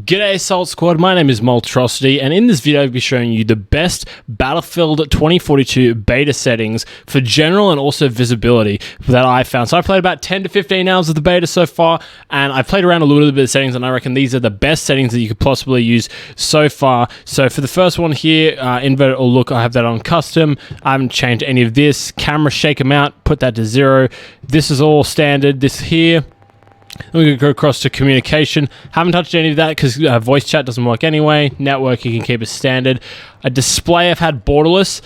G'day Assault Squad, my name is Moltrosity, and in this video I'll be showing you the best Battlefield 2042 beta settings for general and also visibility that I found. So I played about 10 to 15 hours of the beta so far, and I've played around a little bit of settings, and I reckon these are the best settings that you could possibly use so far. So for the first one here, inverted or look, I have that on custom. I haven't changed any of this. Camera shake amount, put that to 0. This is all standard. This here. Then we can go across to communication. Haven't touched any of that because voice chat doesn't work anyway. Network, you can keep it standard. A display, I've had borderless.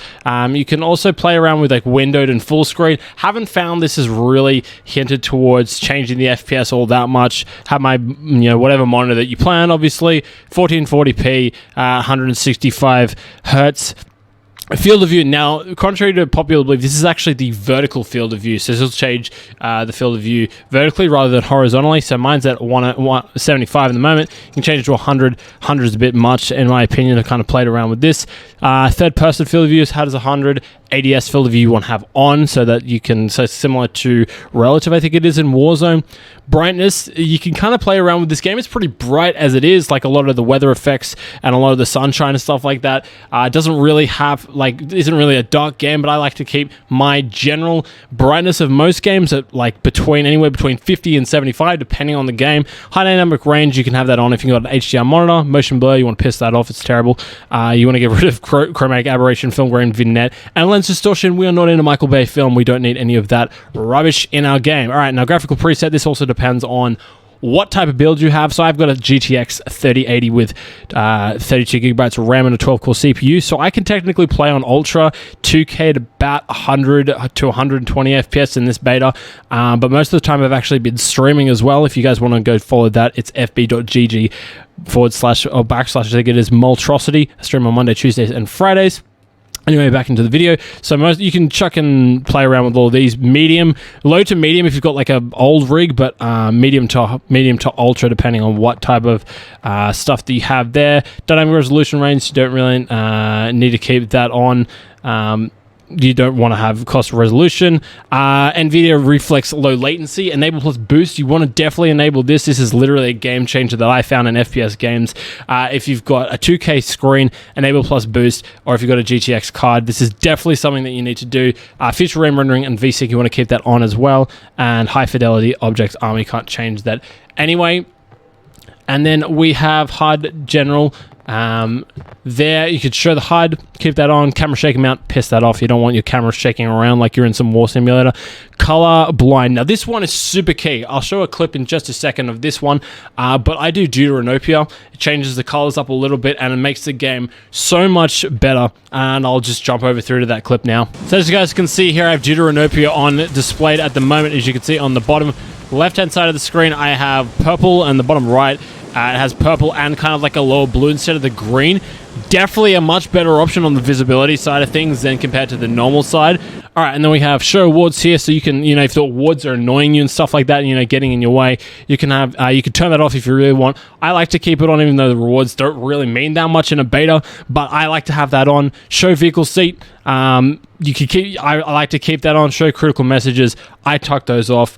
You can also play around with like windowed and full screen. Haven't found this has really hinted towards changing the FPS all that much. Have my, whatever monitor that you plan, obviously. 1440p, 165 hertz. Field of view. Now, contrary to popular belief, this is actually the vertical field of view. So this will change the field of view vertically rather than horizontally. So mine's at 175 at the moment. You can change it to 100. 100 is a bit much, in my opinion. I kind of played around with this. Third person field of view is how does 100. ADS field of view you want to have on so that you can, so similar to relative, I think it is in Warzone. Brightness, you can kind of play around with this game. It's pretty bright as it is, like a lot of the weather effects and a lot of the sunshine and stuff like that. It doesn't really have, isn't really a dark game, but I like to keep my general brightness of most games at anywhere between 50 and 75, depending on the game. High dynamic range, you can have that on if you've got an HDR monitor. Motion blur, you want to piss that off, it's terrible. You want to get rid of chromatic aberration, film grain, vignette, and lens distortion. We are not in a Michael Bay film. We don't need any of that rubbish in our game. All right, now graphical preset, this also depends on what type of build you have. So I've got a GTX 3080 with 32 gigabytes of RAM and a 12-core CPU. So I can technically play on Ultra 2K at about 100 to 120 FPS in this beta. But most of the time I've actually been streaming as well. If you guys want to go follow that, it's fb.gg/ I think it is Moltrosity. I stream on Monday, Tuesdays, and Fridays. Anyway, back into the video. So you can chuck and play around with all of these. Medium, low to medium if you've got like a old rig, but medium to ultra depending on what type of stuff that you have there. Dynamic resolution range, you don't really need to keep that on. You don't want to have cost resolution. NVIDIA Reflex low latency, enable plus boost. You want to definitely enable this. This is literally a game changer that I found in FPS games. If you've got a 2K screen, enable plus boost, or if you've got a GTX card, this is definitely something that you need to do. Feature RAM rendering and VSync, you want to keep that on as well. And high fidelity objects armor, you can't change that anyway. And then we have HUD general. There you could show the HUD, keep that on. Camera shake amount, piss that off. You don't want your camera shaking around like you're in some war simulator. Color blind, now this one is super key. I'll show a clip in just a second of this one, but I do Deuteranopia. It changes the colors up a little bit and it makes the game so much better, and I'll just jump over through to that clip now. So as you guys can see here, I have Deuteranopia on displayed at the moment. As you can see on the bottom left hand side of the screen, I have purple, and the bottom right it has purple and kind of like a lower blue instead of the green. Definitely a much better option on the visibility side of things than compared to the normal side. All right, and then we have show awards here, so you can, if the awards are annoying you and stuff like that, getting in your way, you can have, you can turn that off if you really want. I like to keep it on, even though the rewards don't really mean that much in a beta, but I like to have that on. Show vehicle seat, you can keep. I like to keep that on. Show critical messages, I tuck those off.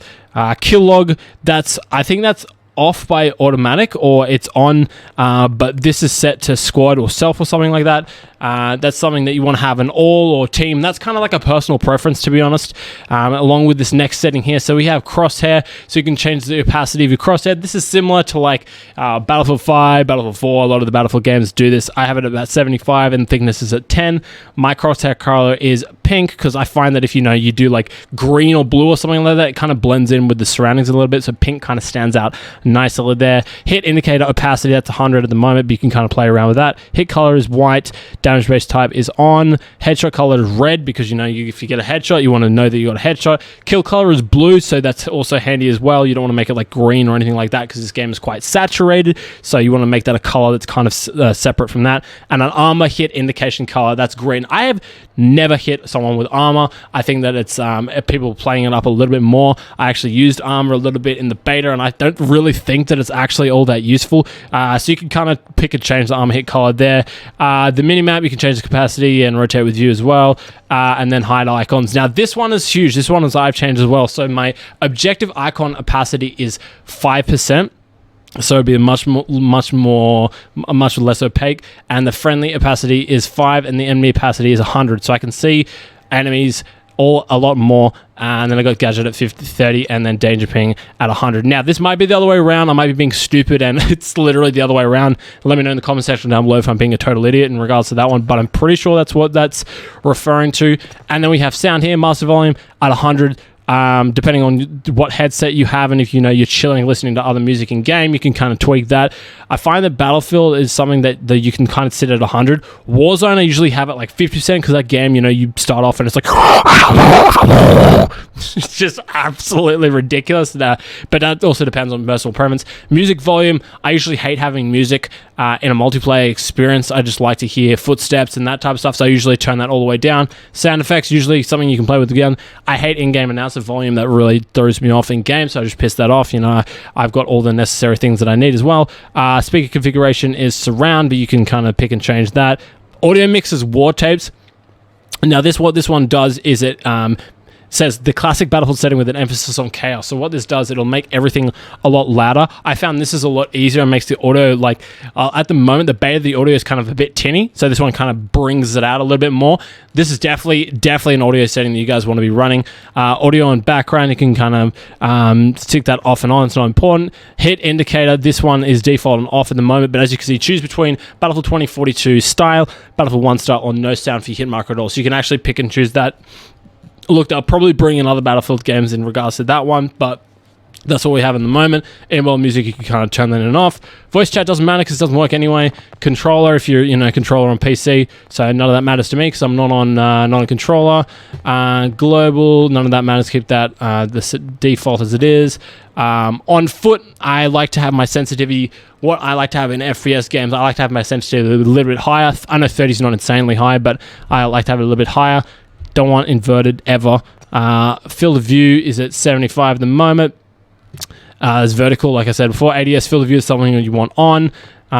Kill log, I think that's off by automatic, or it's on, but this is set to squad or self or something like that. That's something that you want to have an all or team. That's kind of like a personal preference, to be honest, along with this next setting here. So we have crosshair, so you can change the opacity of your crosshair. This is similar to like Battlefield 5, Battlefield 4. A lot of the Battlefield games do this. I have it at about 75 and thickness is at 10. My crosshair color is pink because I find that if you do like green or blue or something like that, it kind of blends in with the surroundings a little bit, so pink kind of stands out nicely there. Hit indicator opacity, that's 100 at the moment, but you can kind of play around with that. Hit color is white. Damage base type is on. Headshot color is red because if you get a headshot, you want to know that you got a headshot. Kill color is blue, so that's also handy as well. You don't want to make it like green or anything like that because this game is quite saturated, so you want to make that a color that's kind of separate from that. And an armor hit indication color, that's green. I have never hit someone with armor. I think that it's people playing it up a little bit more. I actually used armor a little bit in the beta, and I don't really think that it's actually all that useful. So you can kind of pick and change the armor hit color there. The mini-map, you can change the capacity and rotate with view as well. And then hide icons. Now this one is huge. This one is I've changed as well. So my objective icon opacity is 5%. So it'd be a much less opaque, and the friendly opacity is 5 and the enemy opacity is 100. So I can see enemies a lot more, and then I got gadget at 30 and then danger ping at 100. Now this might be the other way around. I might be being stupid and it's literally the other way around. Let me know in the comment section down below if I'm being a total idiot in regards to that one, but I'm pretty sure that's what that's referring to. And then we have sound here, master volume at 100. Depending on what headset you have, and if you know you're chilling listening to other music in game, you can kind of tweak that. I find that Battlefield is something that you can kind of sit at 100. Warzone I usually have at like 50% because that game, you know, you start off and it's like it's just absolutely ridiculous. But that also depends on personal preference. Music volume, I usually hate having music in a multiplayer experience. I just like to hear footsteps and that type of stuff, so I usually turn that all the way down. Sound effects, usually something you can play with again. I hate in-game announcement volume. That really throws me off in game, so I just piss that off. You know, I've got all the necessary things that I need as well. Speaker configuration is surround, but you can kind of pick and change that. Audio mix is war tapes. Now what this one does is it says the classic Battlefield setting with an emphasis on chaos. So what this does, it'll make everything a lot louder. I found this is a lot easier and makes the audio, like, at the moment, the beta of the audio is kind of a bit tinny. So this one kind of brings it out a little bit more. This is definitely an audio setting that you guys want to be running. Audio and background, you can kind of stick that off and on. It's not important. Hit indicator, this one is default and off at the moment, but as you can see, choose between Battlefield 2042 style, Battlefield 1 style, or no sound for your hit marker at all. So you can actually pick and choose that. Look, I'll probably bring in other Battlefield games in regards to that one, but that's what we have in the moment. In-world music, you can kind of turn that in and off. Voice chat doesn't matter because it doesn't work anyway. Controller, if you're, controller on PC, so none of that matters to me because I'm not on controller. Global, none of that matters. Keep that the default as it is. On foot, I like to have my sensitivity. What I like to have in FPS games, I like to have my sensitivity a little bit higher. I know 30 is not insanely high, but I like to have it a little bit higher. Don't want inverted ever. Field of view is at 75 at the moment. It's vertical, like I said before. ADS field of view is something that you want on.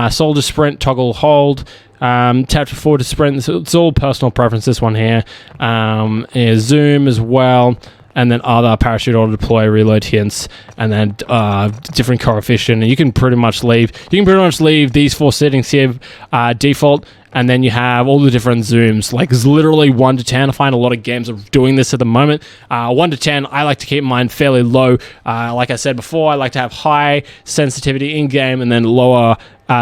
Soldier sprint, toggle hold. Tap forward to sprint. It's all personal preference. This one here. Zoom as well. And then other parachute auto deploy, reload hints, and then different coefficient. And you can pretty much leave these 4 settings here default. And then you have all the different zooms, like it's literally 1 to 10. I find a lot of games are doing this at the moment. 1 to 10, I like to keep mine fairly low. Like I said before, I like to have high sensitivity in game and then lower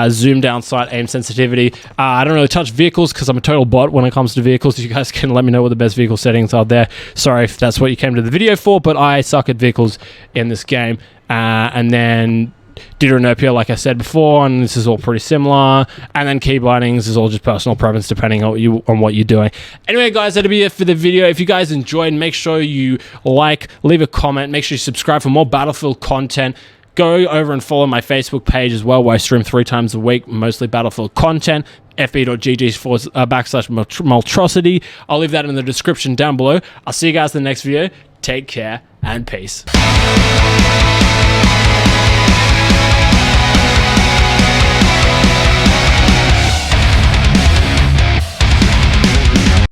zoom down sight aim sensitivity. I don't really touch vehicles because I'm a total bot when it comes to vehicles. You guys can let me know what the best vehicle settings are there. Sorry if that's what you came to the video for, but I suck at vehicles in this game. And then Deuteranopia, like I said before, and this is all pretty similar. And then key bindings is all just personal preference depending on what you're doing. Anyway, guys, that'll be it for the video. If you guys enjoyed, make sure you leave a comment, make sure you subscribe for more Battlefield content. Go over and follow my Facebook page as well, where I stream 3 times a week, mostly Battlefield content. fb.gg/Moltrosity. I'll leave that in the description down below. I'll see you guys in the next video. Take care and peace.